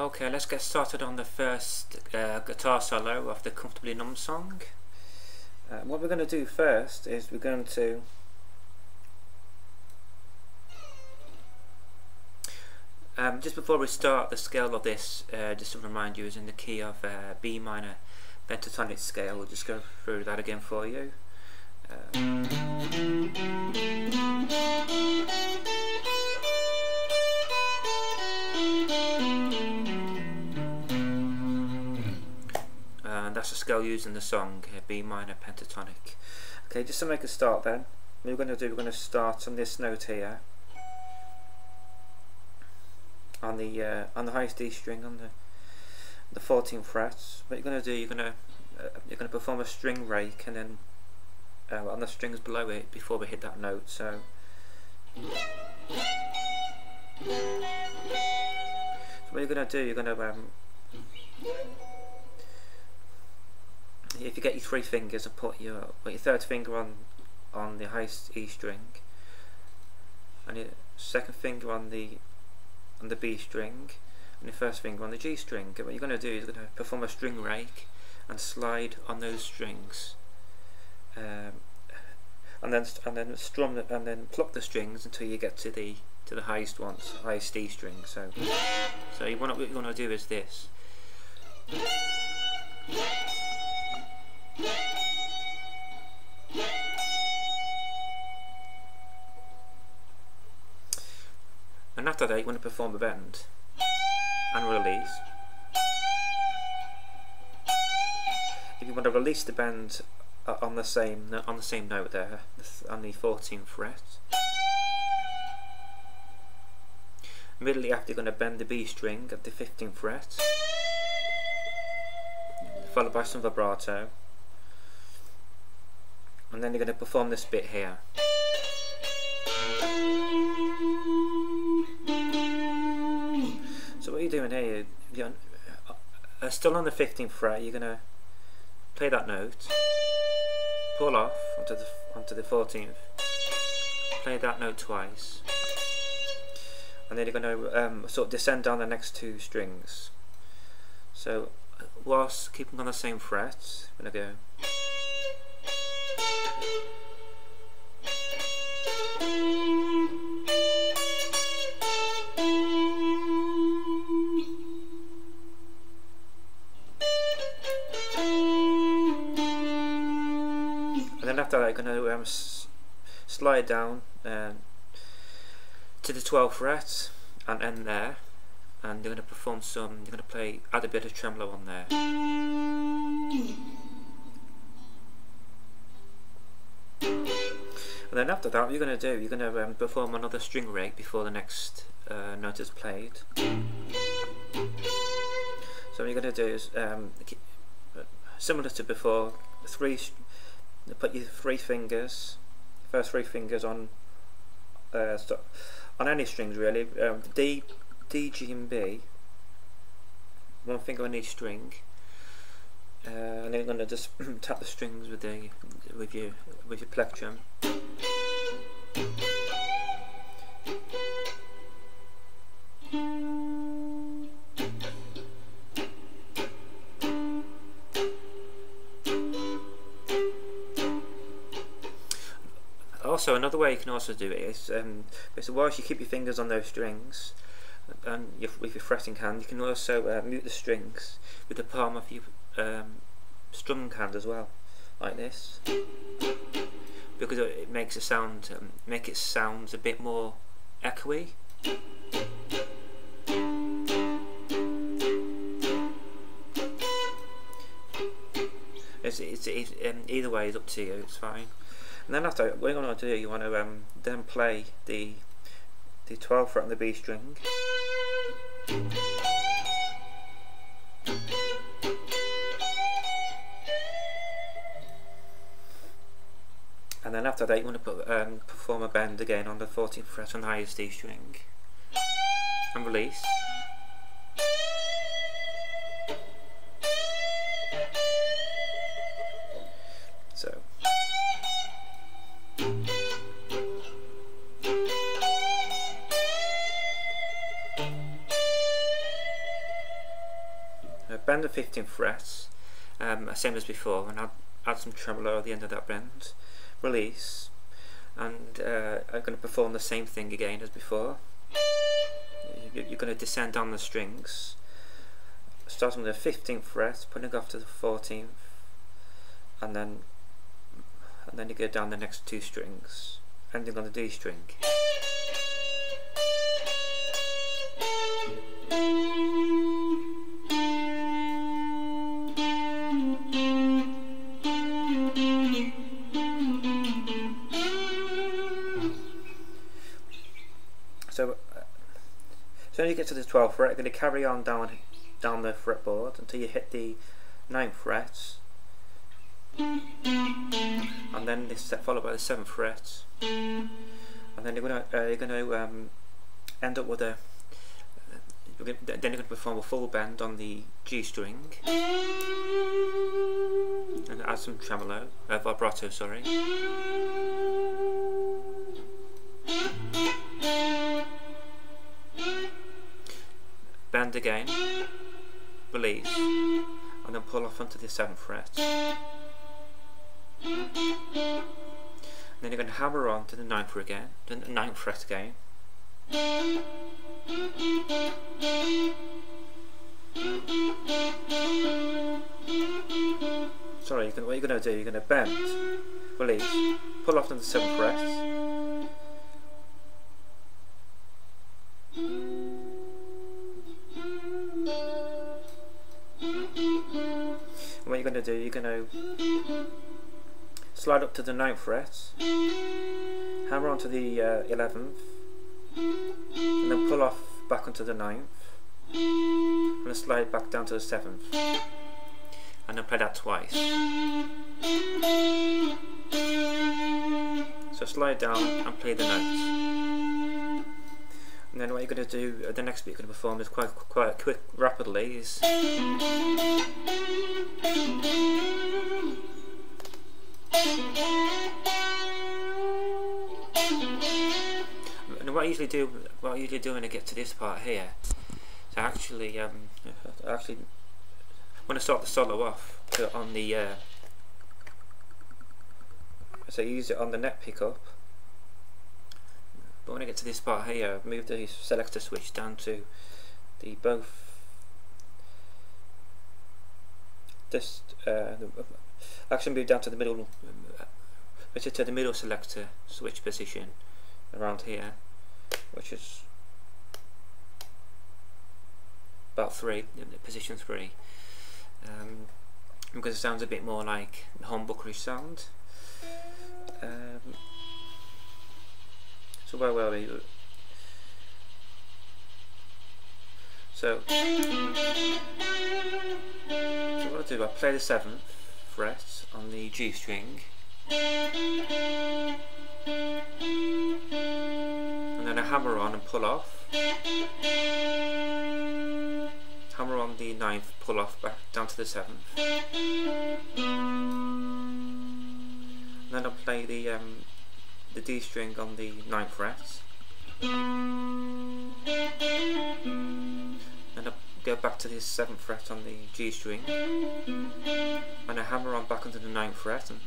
Okay, let's get started on the first guitar solo of the Comfortably Numb song. What we're going to do first is we're going to just before we start, the scale of this, just to remind you, is in the key of B minor pentatonic scale. We'll just go through that again for you. And that's the scale used in the song, B minor pentatonic. Okay, just to make a start then, what we're going to do, we're going to start on this note here, on the highest D string on the 14th fret. What you're going to do, you're going to perform a string rake, and then on the strings below it before we hit that note. So what you're going to do, you're going to if you get your 3 fingers and put your third finger on the highest E string, and your second finger on the B string, and your first finger on the G string. What you're going to do is you're going to perform a string rake and slide on those strings, and then strum and then pluck the strings until you get to the highest ones, highest D string. So what you want to do is this. And after that, you want to perform a bend and release. If you want to release the bend on the same note there, on the 14th fret, immediately after, you're going to bend the B string at the 15th fret, followed by some vibrato, and then you're going to perform this bit here. So what you're doing here, you're still on the 15th fret, you're going to play that note, pull off onto the 14th, play that note twice, and then you're going to sort of descend down the next 2 strings. So whilst keeping on the same fret, I'm going to go. And then after that, you're going to slide down to the 12th fret and end there, and you're going to perform you're going to add a bit of tremolo on there. And then after that, what you're going to do, you're going to perform another string rake before the next note is played. So what you're going to do is, similar to before, put your 3 fingers, first 3 fingers on any strings really, D, G and B, 1 finger on each string, and then you're going to just tap the strings with your plectrum. Also, another way you can also do it is, whilst you keep your fingers on those strings and with your fretting hand, you can also mute the strings with the palm of your strumming hand as well, like this, because it makes it sound a bit more echoey. Either way is up to you. It's fine. And then after, what you want to do, you want to then play the 12th fret on the B string, and then after that, you want to perform a bend again on the 14th fret on the highest D string, and release. So. bend the 15th fret, same as before, and add some tremolo at the end of that bend, release, and I'm going to perform the same thing again as before. You're going to descend down the strings, starting with the 15th fret, putting off to the 14th, and then you go down the next 2 strings, ending on the D string. So when you get to the 12th fret, you're going to carry on down the fretboard until you hit the 9th fret, and then this followed by the 7th fret, and then you're going to end up with then you're going to perform a full bend on the G string, and add some tremolo, vibrato, sorry. Bend again, release, and then pull off onto the 7th fret. And then you're going to hammer on to the 9th fret again, Sorry, what you're going to do, you're going to bend, release, pull off to the 7th fret. And what you're going to do, you're going to slide up to the 9th fret, hammer onto the 11th, and then pull off back onto the 9th, and then slide back down to the 7th, and then play that twice. So slide down and play the notes. And then what you're going to do, the next bit you're going to perform is quite quick, rapidly, is and what I usually do when I get to this part here, so actually when I start the solo off, put it on the so use it on the neck pickup. But when I get to this part here, move the selector switch down to the actually move down to the middle, to the middle selector switch position around here, which is about position 3, because it sounds a bit more like the humbuckerish sound. So where were we? So what I do, I play the 7th fret on the G string, and then I hammer on and pull off, hammer on the 9th, pull off back down to the 7th, and then I play the D string on the 9th fret, and I go back to the 7th fret on the G string, and I hammer on back onto the 9th fret, and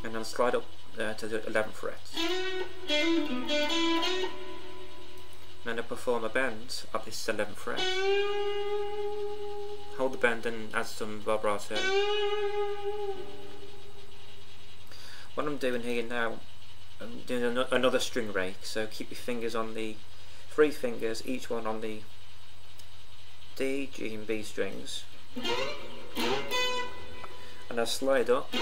then I slide up to the 11th fret, and then I perform a bend at this 11th fret, hold the bend and add some vibrato. What I'm doing here now, I'm doing another string rake, so keep your fingers on the 3 fingers, each one on the D, G and B strings, and I slide up,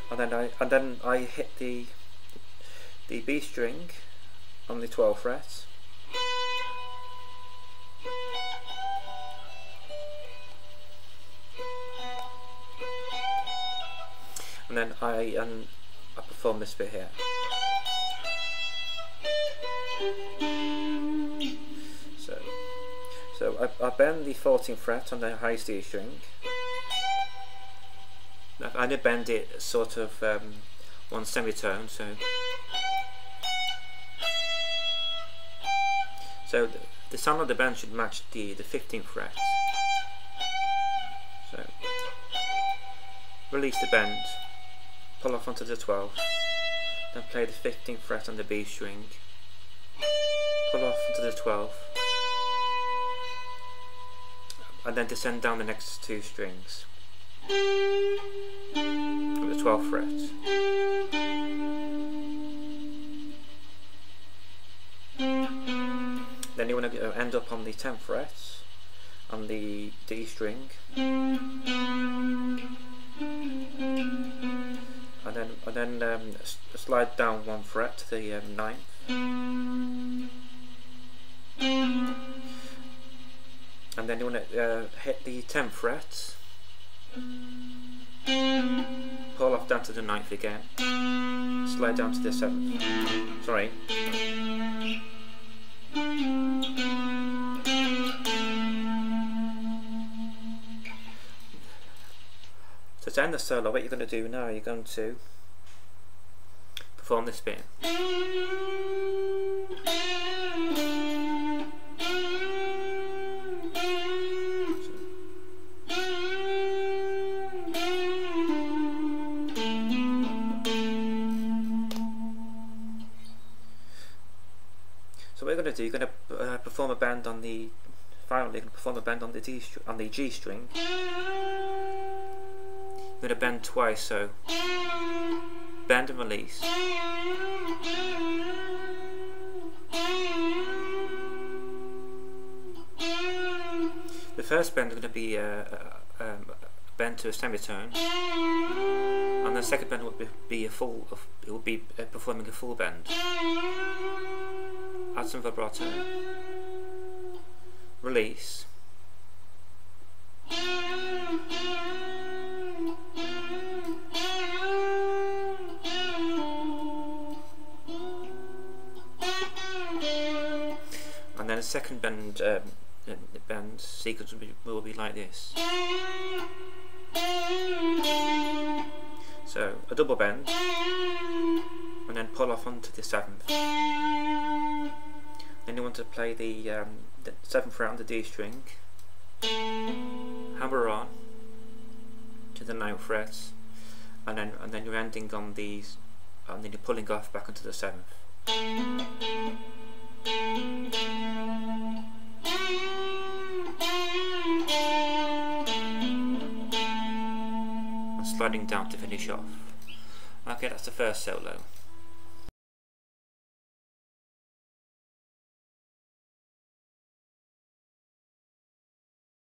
and then I hit the B string on the 12th fret, and then I perform this bit here. So I bend the 14th fret on the highest D string. I bend it sort of one semitone, so So the sound of the bend should match the 15th fret. So release the bend, pull off onto the 12th, then play the 15th fret on the B string, pull off onto the 12th, and then descend down the next two strings with the 12th fret. Then you want to end up on the 10th fret on the D string, and then slide down one fret to the 9th, and then you want to hit the 10th fret, pull off down to the 9th again, slide down to the 7th. Sorry. So to end the solo, what you're going to do now, you're going to perform this bit. So what you're going to do, you're going to perform a bend on the, finally you're going to perform a bend on the G string. You're going to bend twice, so bend and release. The first bend is going to be bend to a semitone, and the second bend will be a full. It will be performing a full bend. Add some vibrato. Release. And then a second bend sequence will be like this. So a double bend, and then pull off onto the 7th. Then you want to play the 7th fret on the D string, hammer on to the 9th fret, and then you're ending on these, and then you're pulling off back onto the 7th. And sliding down to finish off. Okay, that's the first solo.